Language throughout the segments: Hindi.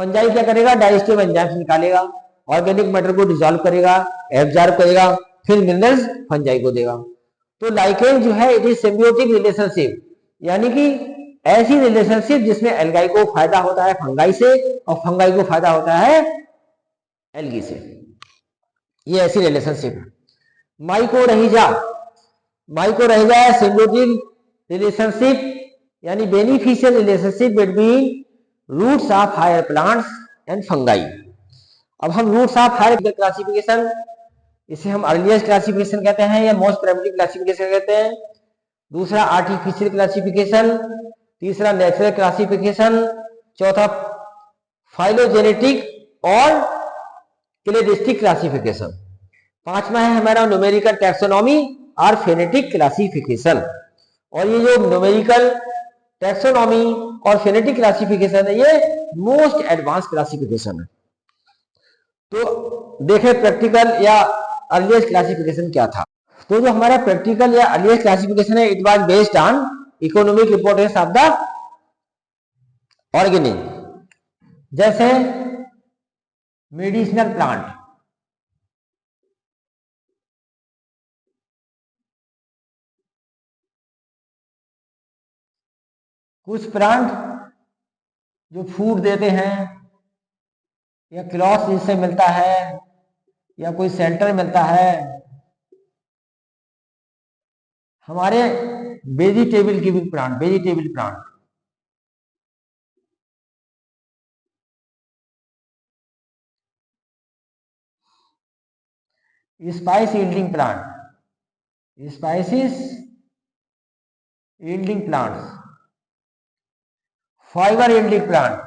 फंजाई क्या करेगा, डाइजेस्टिव एंजाइम्स निकालेगा, ऑर्गेनिक मैटर को डिसॉल्व करेगा, एब्जॉर्ब करेगा, फिर मिनरल्स फंजाई को देगा। तो लाइकेन जो है इट इज सिम्बियोटिक रिलेशनशिप, यानी कि ऐसी रिलेशनशिप जिसमें एल्गाई को फायदा होता है फंगाई से और फंगाई को फायदा होता है एल्गी से, ये ऐसी रिलेशनशिप है। माइकोरहिजा, माइकोरहिजा है सिम्बियोटिक रिलेशनशिप यानी beneficial relationship between roots of higher plants and fungi. अब हम रूट्स ऑफ हायर क्लासिफिकेशन, इसे हम अर्लीस्ट क्लासिफिकेशन कहते हैं या मोस्ट प्राइमरी क्लासिफिकेशन कहते हैं। दूसरा आर्टिफिशियल क्लासिफिकेशन, तीसरा नेचुरल क्लासिफिकेशन, चौथा फाइलोजेनेटिक और क्लेडिस्टिक क्लासिफिकेशन, पांचवा है हमारा न्यूमेरिकल टैक्सोनॉमी और फेनेटिक क्लासिफिकेशन। और ये जो न्यूमेरिकल टैक्सोनॉमी और फेनेटिक क्लासिफिकेशन है ये मोस्ट एडवांस क्लासिफिकेशन है। तो देखें प्रैक्टिकल या अर्लीस्ट क्लासिफिकेशन क्या था। तो जो हमारा प्रैक्टिकल या अर्लीस्ट क्लासिफिकेशन है it was based on economic importance of the organism, जैसे मेडिसिनल प्लांट, कुछ प्लांट जो फूड देते हैं या क्लॉथ जिससे मिलता है या कोई सेंटर मिलता है, हमारे vegetable giving plant, vegetable plant, spice yielding plant, spices yielding plants, fibre yielding plant,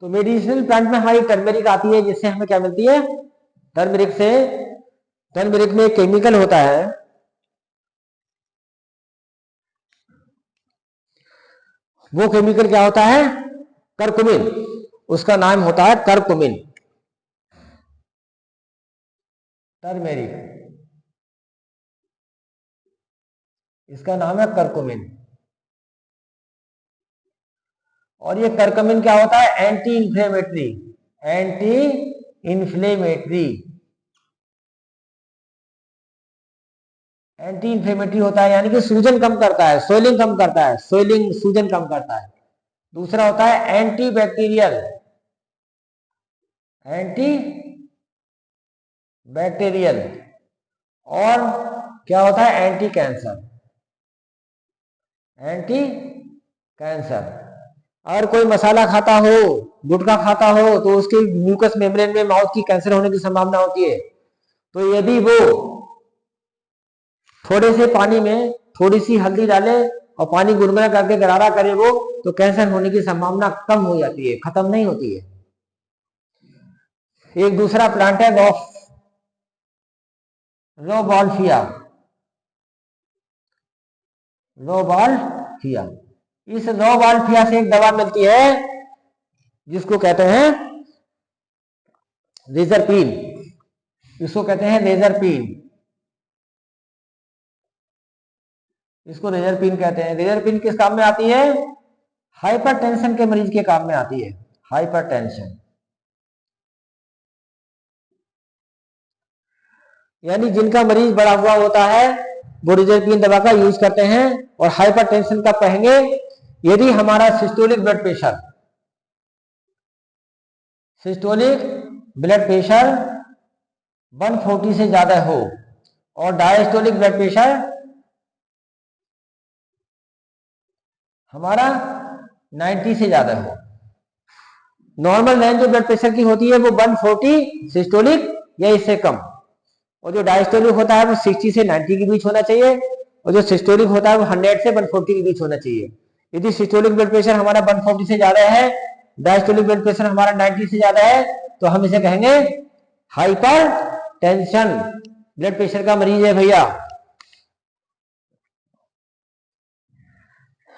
तो मेडिसिनल प्लांट में हमारी टर्मेरिक आती है, जिससे हमें क्या मिलती है, टर्मेरिक से, टर्मेरिक में एक केमिकल होता है, वो केमिकल क्या होता है, करकुमिन, उसका नाम होता है करकुमिन, टर्मेरिक, इसका नाम है करकुमिन। और ये करकुमिन क्या होता है, anti inflammatory, anti inflammatory, anti inflammatory होता है, यानी कि सूजन कम करता है, सोइलिंग कम करता है, सोइलिंग सूजन कम करता है। दूसरा होता है एंटी बैक्टीरियल, एंटी बैक्टीरियल, और क्या होता है, एंटी कैंसर, एंटी कैंसर। अगर कोई मसाला खाता हो, गुटखा खाता हो, तो उसके म्यूकस मेम्ब्रेन में माउथ की कैंसर होने की संभावना होती है। तो यदि वो थोड़े से पानी में थोड़ी सी हल्दी डाले और पानी गुनगुना करके गरारा करे वो, तो कैंसर होने की संभावना कम हो जाती है, खत्म नहीं होती है। एक दूसरा प्लांट है रोबॉल्फिया, रोबॉल्फिया, इस रोबॉल्फिया से एक दवा मिलती है जिसको कहते हैं रेजरपीन, इसको कहते हैं रेजरपीन, इसको रेजरपीन कहते हैं। रेजरपीन किस काम में आती है, हाइपरटेंशन के मरीज के काम में आती है, हाइपरटेंशन, यानी जिनका मरीज बड़ा हुआ होता है वो रेजरपीन दवा का यूज करते हैं। और हाइपरटेंशन कब कहेंगे, यदि हमारा systolic blood pressure, systolic blood pressure 140 से ज्यादा हो और डायस्टोलिक ब्लड प्रेशर हमारा 90 से ज्यादा हो। नॉर्मल रेंज जो ब्लड प्रेशर की होती है वो 140 सिस्टोलिक या इससे कम, और जो डायस्टोलिक होता है वो 60 से 90 के बीच होना चाहिए, और जो सिस्टोलिक होता है वो 100 से 140 के बीच होना चाहिए। यदि सिस्टोलिक ब्लड प्रेशर हमारा 140 से ज्यादा है, डायस्टोलिक ब्लड प्रेशर हमारा 90 से ज्यादा है, तो हम इसे कहेंगे हाइपर टेंशन, ब्लड प्रेशर का मरीज है भैया।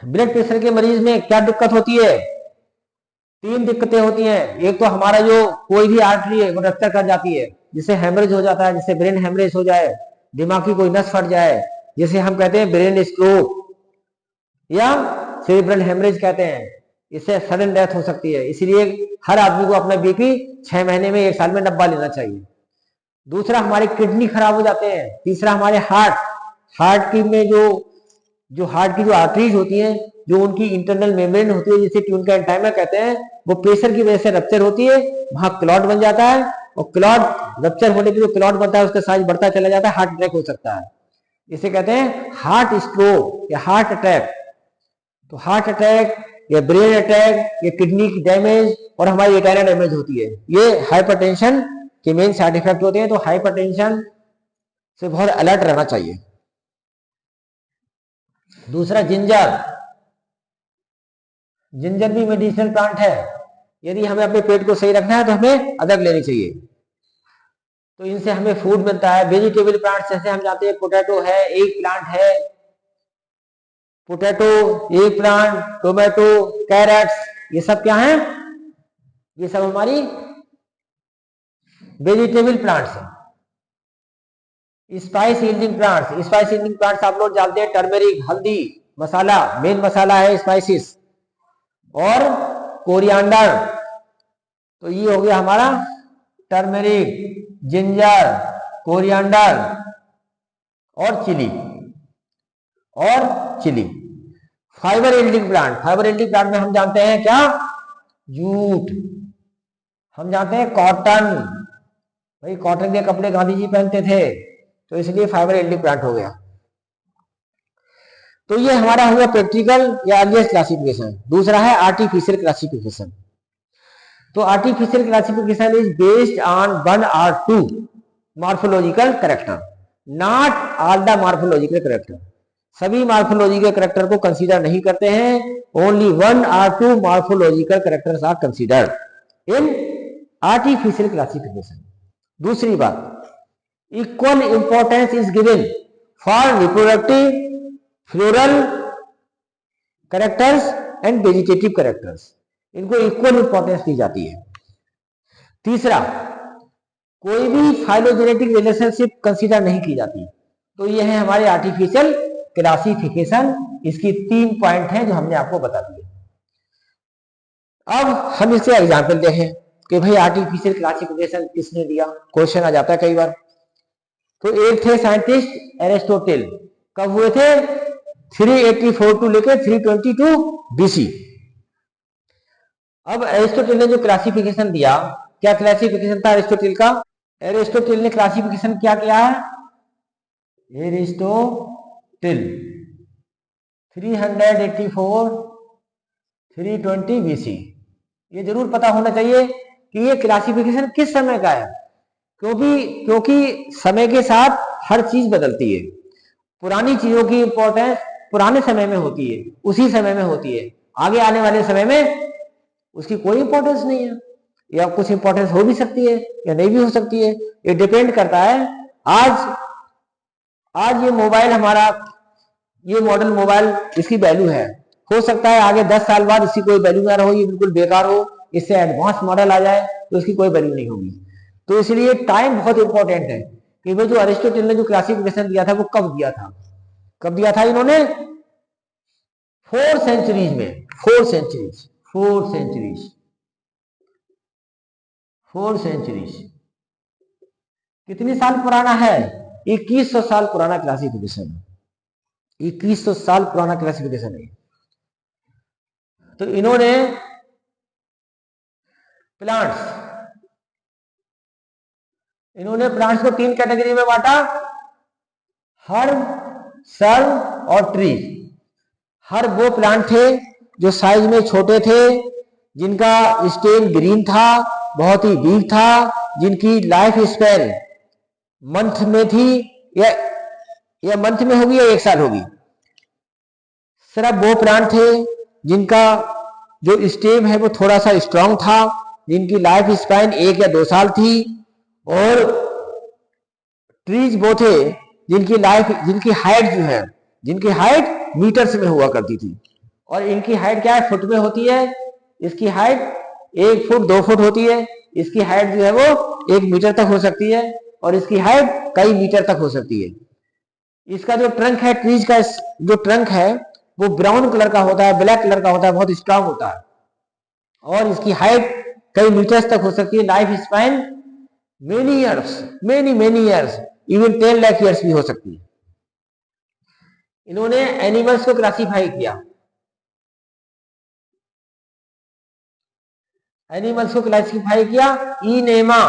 ब्लड प्रेशर के मरीज में क्या दिक्कत होती है, तीन दिक्कतें होती हैं। एक तो हमारा जो कोई भी आर्टरी है वो रप्चर कर जाती है, जिससे हेमरेज हो जाता है, जिससे ब्रेन हेमरेज हो जाए, दिमाग की कोई नस फट जाए, जिसे हम कहते हैं ब्रेन स्ट्रोक या सेरिब्रल हेमरेज कहते हैं। इससे सडन डेथ हो सकती है। इसलिए हर आदमी को अपना बीपी 6 महीने में 1 साल में डब्बा लेना चाहिए। दूसरा, हमारी किडनी खराब हो जाते हैं। तीसरा, हमारे हार्ट की में जो हार्ट की जो आर्टरीज होती हैं, जो उनकी इंटरनल मेम्ब्रेन होती है, जिसे ट्यून का एंटाइमर कहते हैं, वो प्रेशर की वजह से रप्चर होती है, वहां क्लॉट बन जाता है, और क्लॉट रप्चर होने के जो क्लॉट बनता है उसका साइज बढ़ता चला जाता है, हार्ट अटैक हो सकता है। इसे कहते हैं हार्ट स्ट्रोक या हार्ट अटैक। तो हार्ट अटैक या ब्रेन अटैक या किडनी की डैमेज और हमारी रेटिना डैमेज होती है, ये हाइपरटेंशन के मेन साइड इफेक्ट होते हैं। तो हाइपरटेंशन से बहुत अलर्ट रहना चाहिए। दूसरा, जिंजर भी मेडिसिनल प्लांट है। यदि हमें अपने पेट को सही रखना है तो हमें अदरक लेनी चाहिए। तो इनसे हमें फूड मिलता है। वेजिटेबल प्लांट्स जैसे हम जानते हैं, पोटैटो है, एग प्लांट है, potato, egg plant, tomato, carrots, ये सब क्या है? ये सब हमारी वेजिटेबल प्लांट्स हैं। स्पाइस यील्डिंग प्लांट्स आप लोग जानते हैं, टर्मेरिक, हल्दी, मसाला, मेन मसाला है स्पाइसिस, और कोरिएंडर। तो ये हो गया हमारा टर्मेरिक, जिंजर, कोरिएंडर और चिली। फाइबर यील्डिंग प्लांट में हम जानते हैं क्या? जूट। हम जानते हैं कॉटन। भाई कॉटन के कपड़े गांधी जी पहनते थे, तो इसलिए फाइबर यील्डिंग प्लांट हो गया। तो ये हमारा हुआ प्रैक्टिकल या अर्लिएस्ट क्लासिफिकेशन। दूसरा है आर्टिफिशियल क्लासिफिकेशन। तो artificial classification is based on 1 or 2 morphological character, not all the morphological character. सभी मॉर्फोलॉजिकल कैरेक्टर को कंसीडर नहीं करते हैं, only 1 or 2 morphological characters are considered in artificial classification. दूसरी बात, equal importance is given for reproductive, floral characters and vegetative characters. इनको इक्वल इंपॉर्टेंस दी जाती है। तीसरा, कोई भी फाइलोजेनेटिक रिलेशनशिप कंसीडर नहीं की जाती। तो ये है हमारे आर्टिफिशियल क्लासिफिकेशन। इसकी 3 पॉइंट हैं जो हमने आपको बता दिए। अब हम इससे एग्जाम्पल देखें कि भाई आर्टिफिशियल क्लासिफिकेशन किसने दिया। क्वेश्चन आ जाता है कई बार। तो एक थे साइंटिस्ट एरिस्टोटल। कब हुए थे? 384 टू लेकर 322 BC। अब एरिस्टोटल ने जो क्लासिफिकेशन दिया, क्या क्लासिफिकेशन था एरिस्टोटल का? एरिस्टोटल ने क्लासिफिकेशन क्या किया है? Aristotle 384 320 BC। ये जरूर पता होना चाहिए कि ये क्लासिफिकेशन किस समय का है, क्योंकि समय के साथ हर चीज बदलती है। पुरानी चीजों की इंपॉर्टेंस पुराने समय में होती है, उसी समय में होती है। आगे आने वाले समय में उसकी कोई इंपॉर्टेंस नहीं है, या कुछ इंपॉर्टेंस हो भी सकती है या नहीं भी हो सकती है। ये डिपेंड करता है। आज ये मोबाइल हमारा, ये मॉडल मोबाइल, इसकी वैल्यू है। हो सकता है आगे 10 साल बाद इसकी कोई वैल्यू ना रहो, ये बिल्कुल बेकार हो, इससे एडवांस मॉडल आ जाए तो इसकी कोई वैल्यू नहीं होगी। तो इसलिए टाइम बहुत इंपॉर्टेंट है कि भाई जो अरिस्टोटल ने जो क्लासिफिकेशन दिया था वो कब दिया था? कब दिया था इन्होंने? 4 सेंचुरीज में। 4 सेंचुरीज कितनी साल पुराना है? 2100 साल पुराना क्लासिफिकेशन है। 2100 साल पुराना क्लासिफिकेशन है। तो इन्होंने प्लांट्स को 3 कैटेगरी में बांटा, हर्ब, सर्व और ट्री। हर्ब वो प्लांट थे जो साइज में छोटे थे, जिनका स्टेम ग्रीन था, बहुत ही वीक था, जिनकी लाइफ स्पैन मंथ में थी, या मंथ में होगी या 1 साल होगी। सिर्फ वो प्लांट थे जिनका जो स्टेम है वो थोड़ा सा स्ट्रांग था, जिनकी लाइफ स्पैन 1 या 2 साल थी। और ट्रीज वो थे जिनकी हाइट जो है, जिनकी हाइट मीटर्स में हुआ करती थी। और इनकी हाइट क्या है? फुट में होती है। इसकी हाइट 1 फुट 2 फुट होती है, इसकी हाइट जो है वो 1 मीटर तक हो सकती है और इसकी हाइट कई मीटर तक हो सकती है। इसका जो ट्रंक है, ट्रीज का जो ट्रंक है वो ब्राउन कलर का होता है, ब्लैक कलर का होता है, बहुत स्ट्रांग होता है और इसकी हाइट कई मीटर्स तक हो सकती है। Life span many years, many years, even 10 lakh years भी हो सकती है। इन्होंने एनिमल्स को क्लासिफाई किया, एनिमल्स को क्लासिफाई किया इनेमा,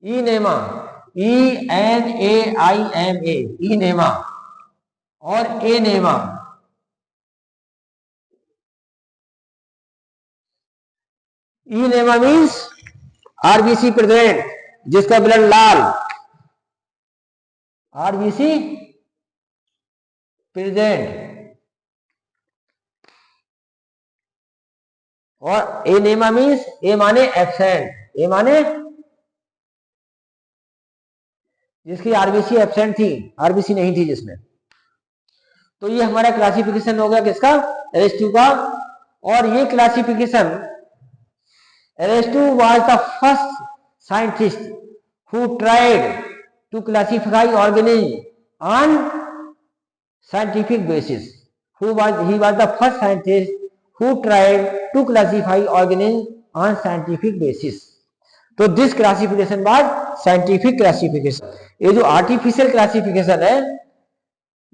इनेमा, ENAIMA, इनेमा और enema. Enema means RBC present, जिसका ब्लड लाल, आरबीसी प्रेजेंट। और एनेमा मीन्स ए माने एब्सेंट, ए माने जिसकी आरबीसी एब्सेंट थी, आरबीसी नहीं थी जिसमें। तो ये हमारा क्लासिफिकेशन हो गया किसका, एरिस्टो का। और ये classification, Aristotle was the first scientist who tried to classify organism on scientific basis, he was the first scientist who tried to classify organisms on scientific basis. तो दिस क्लासिफिकेशन बाद साइंटिफिक क्लासिफिकेशन। ये जो आर्टिफिशियल क्लासिफिकेशन है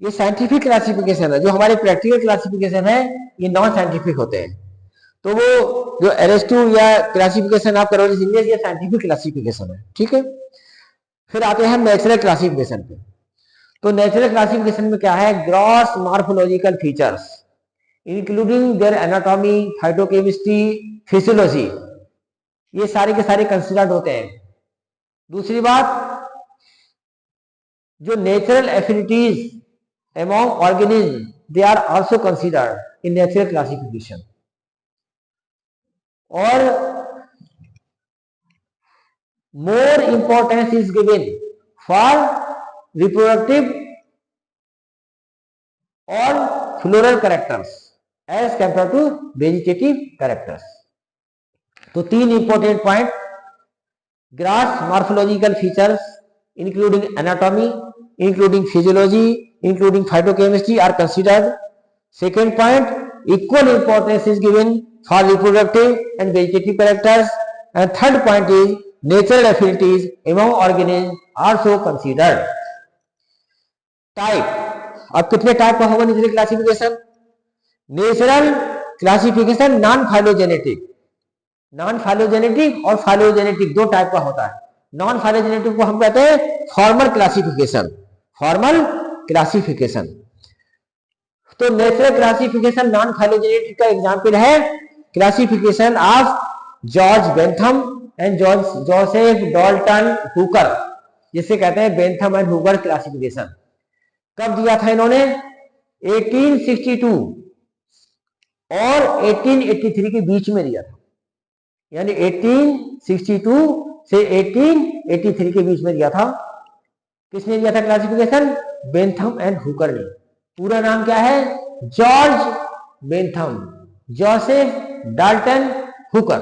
ये साइंटिफिक क्लासिफिकेशन है, जो हमारे प्रैक्टिकल क्लासिफिकेशन है ये नॉन साइंटिफिक होते हैं। तो वो जो एरिस्टो या क्लासिफिकेशन ऑफ कैरोलिस इंडेक्स ये साइंटिफिक क्लासिफिकेशन है, ठीक है। फिर आते हैं नेचुरल क्लासिफिकेशन पे। तो नेचुरल क्लासिफिकेशन में क्या है, gross morphological features including there anatomy, phytochemistry, physiology, ये सारे के सारे कंसीडर्ड होते हैं। दूसरी बात, जो natural affinities among organisms, they are also considered in natural classification. और more importance is given for reproductive or floral characters as compared to vegetative characters. तो 3 important point, gross morphological features including anatomy, including physiology, including phytochemistry are considered. Second point, equal importance is given for reproductive and vegetative characters. And third point is natural affinities among organisms also considered. Type, अब कितने टाइप का होगा natural classification? Natural classification non phylogenetic, non phylogenetic और फाइलोजेनेटिक दो टाइप का होता है। नॉन फाइलोजेनेटिक को हम कहते हैं फॉर्मल क्लासिफिकेशन, फॉर्मल क्लासिफिकेशन। तो नेचुरल क्लासिफिकेशन नॉन फाइलोजेनेटिक का एग्जांपल है classification of George Bentham and Joseph Dalton Hooker, जिसे कहते हैं बेंथम एंड हुकर क्लासिफिकेशन। कब दिया था इन्होंने? 1862 और 1883 के बीच में दिया था, यानी 1862 से 1883 के बीच में दिया था। किसने दिया था क्लासिफिकेशन? बेंथम एंड हुकर ने। पूरा नाम क्या है? George Bentham, Joseph Dalton Hooker.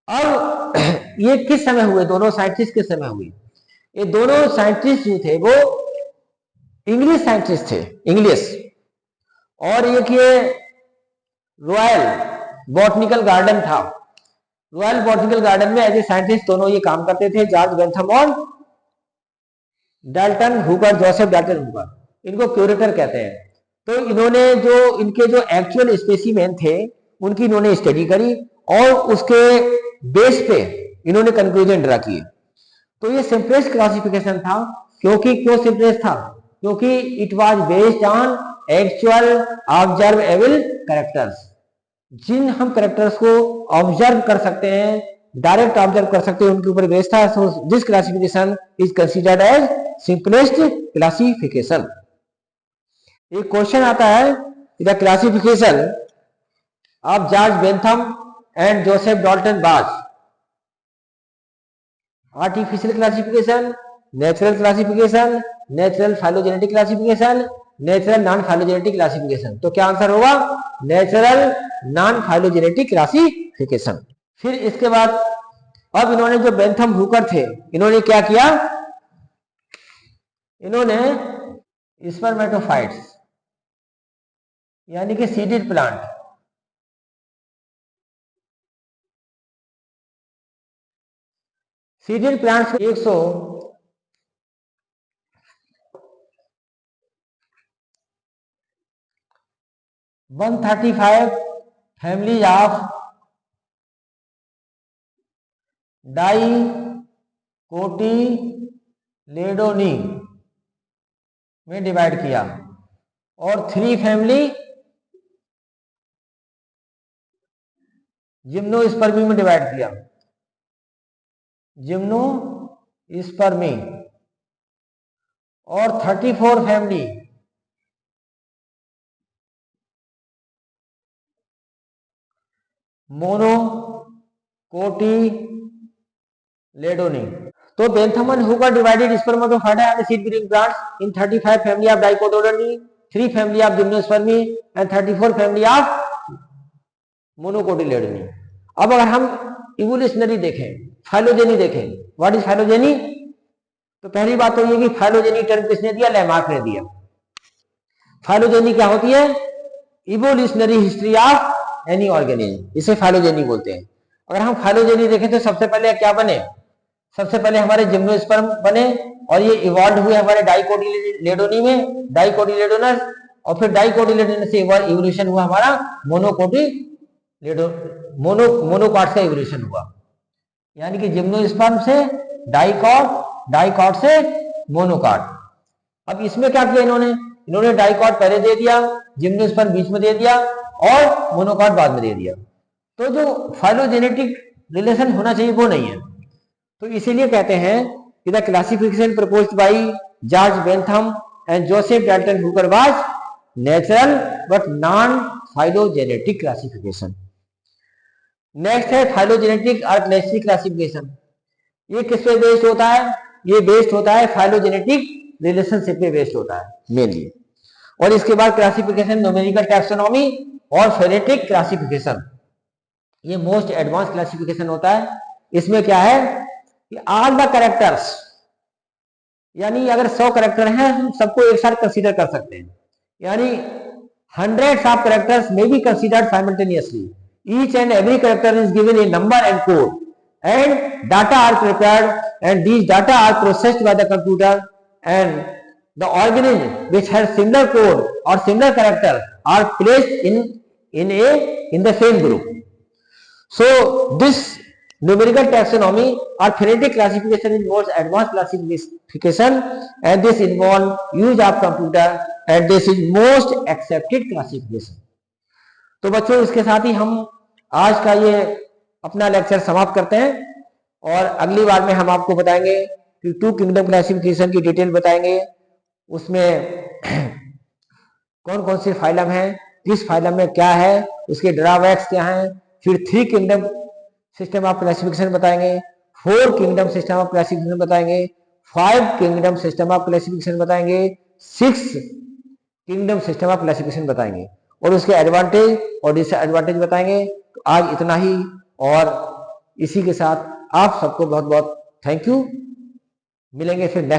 अब ये किस समय हुए? दोनों साइंटिस्ट किस समय हुए? ये दोनों साइंटिस्ट जो थे वो इंग्लिश साइंटिस्ट थे, इंग्लिश। और ये रॉयल बॉटनिकल गार्डन था, रॉयल बॉटनिकल गार्डन में एज ए साइंटिस्ट दोनों ये काम करते थे, जॉर्ज बेंथम और Dalton Hooker, Joseph Dalton Hooker. इनको क्यूरेटर कहते हैं। तो इन्होंने जो इनके जो एक्चुअल स्पेसिमेन थे उनकी इन्होंने स्टडी करी और उसके बेस पे इन्होंने कंक्लूजन ड्रा किए। तो ये सिंपलेस्ट क्लासिफिकेशन था। क्योंकि क्यों सिंपलेस्ट था? क्योंकि it was based on actual observable characters. जिन हम कैरेक्टर्स को ऑब्जर्व कर सकते हैं, डायरेक्ट ऑब्जर्व कर सकते हैं, उनके ऊपर बेस्ड था। So this classification is considered as simplest classification. एक क्वेश्चन आता है, the classification of George Bentham and Joseph Dalton was artificial classification, natural classification, natural phylogenetic classification, natural non phylogenetic classification. तो क्या आंसर होगा? Natural non phylogenetic classification. फिर इसके बाद अब इन्होंने जो बेंथम हुकर थे, इन्होंने क्या किया? इन्होंने स्पर्मेटोफाइट्स यानी कि seeded plant, seeded plants 135 family of dicotyledonae में डिवाइड किया और 3 फैमिली जिम्नोस्पर्मी में डिवाइड किया, जिम्नोस्पर्मी, और 34 फैमिली मोनोकोटिलेडोनी। तो Bentham and Hooker divided spermatophora and seed bearing plants in 35 family of dicotyledone, 3 family of gymnospermy and 34 family of मोनोकोटिलेडोनी। अब अगर हम इवोल्यूशनरी देखें, फाइलोजेनी देखें, व्हाट इज फाइलोजेनी? तो पहली बात तो ये कि फाइलोजेनी टर्म किसने दिया? लैमार्क ने दिया। फाइलोजेनी क्या होती है? Evolutionary history of any organism, इसे फाइलोजेनी बोलते हैं। अगर हम फाइलोजेनी देखें तो सबसे पहले क्या बने? सबसे पहले हमारे जिम्नोस्पर्म बने और ये इवॉल्व हुए हमारे डाइकोटिलेडोनी में, डाइकोटिलेडोनस, और फिर डाइकोटिलेडोनस से इवोल्यूशन हुआ हमारा मोनोकॉट से इवोल्यूशन हुआ, यानी कि जिम्नोस्पर्म से डाइकॉट, डाइकॉट से मोनोकॉट। अब इसमें क्या किया इन्होंने? इन्होंने डाइकॉट पहले दे दिया, जिम्नोस्पर्म बीच में दे दिया और मोनोकॉट बाद में दे दिया। तो जो फाइलोजेनेटिक रिलेशन होना चाहिए वो नहीं है। तो इसीलिए कहते हैं कि the classification proposed by George Bentham and Joseph Dalton Hooker was natural but non phylogenetic classification. Next है फाइलोजेनेटिक और क्लासिक क्लासिफिकेशन। ये किस पे बेस्ड होता है? ये बेस्ड होता है फाइलोजेनेटिक रिलेशनशिप पे बेस्ड होता है मेनली। और इसके बाद क्लासिफिकेशन न्यूमेरिकल टैक्सोनॉमी और फोनेटिक क्लासिफिकेशन, ये मोस्ट एडवांस क्लासिफिकेशन होता है। इसमें क्या है कि ऑल द कैरेक्टर्स, यानी अगर 100 कैरेक्टर हैं हम सबको एक साथ कंसीडर कर सकते हैं, यानी hundreds of characters may be considered simultaneously. Each and every character is given a number and code, and data are prepared, and these data are processed by the computer, and the organism which has similar code or similar character are placed in the same group. So this numerical taxonomy or phonetic classification is most advanced classification, and this involve use of computer, and this is most accepted classification. तो बच्चों इसके साथ ही हम आज का ये अपना लेक्चर समाप्त करते हैं और अगली बार में हम आपको बताएंगे कि 2 किंगडम क्लासिफिकेशन की डिटेल बताएंगे, उसमें कौन कौन सी फाइलम है, किस फाइलम में क्या है, उसके ड्रॉबैक्स क्या हैं, फिर 3 किंगडम सिस्टम ऑफ क्लासिफिकेशन बताएंगे, 4 किंगडम सिस्टम ऑफ क्लासिफिकेशन बताएंगे, 5 किंगडम सिस्टम ऑफ क्लासिफिकेशन बताएंगे, 6 किंगडम सिस्टम ऑफ क्लासिफिकेशन बताएंगे और उसके एडवांटेज और डिसएडवांटेज बताएंगे। तो आज इतना ही, और इसी के साथ आप सबको बहुत बहुत थैंक यू। मिलेंगे फिर नेक्स्ट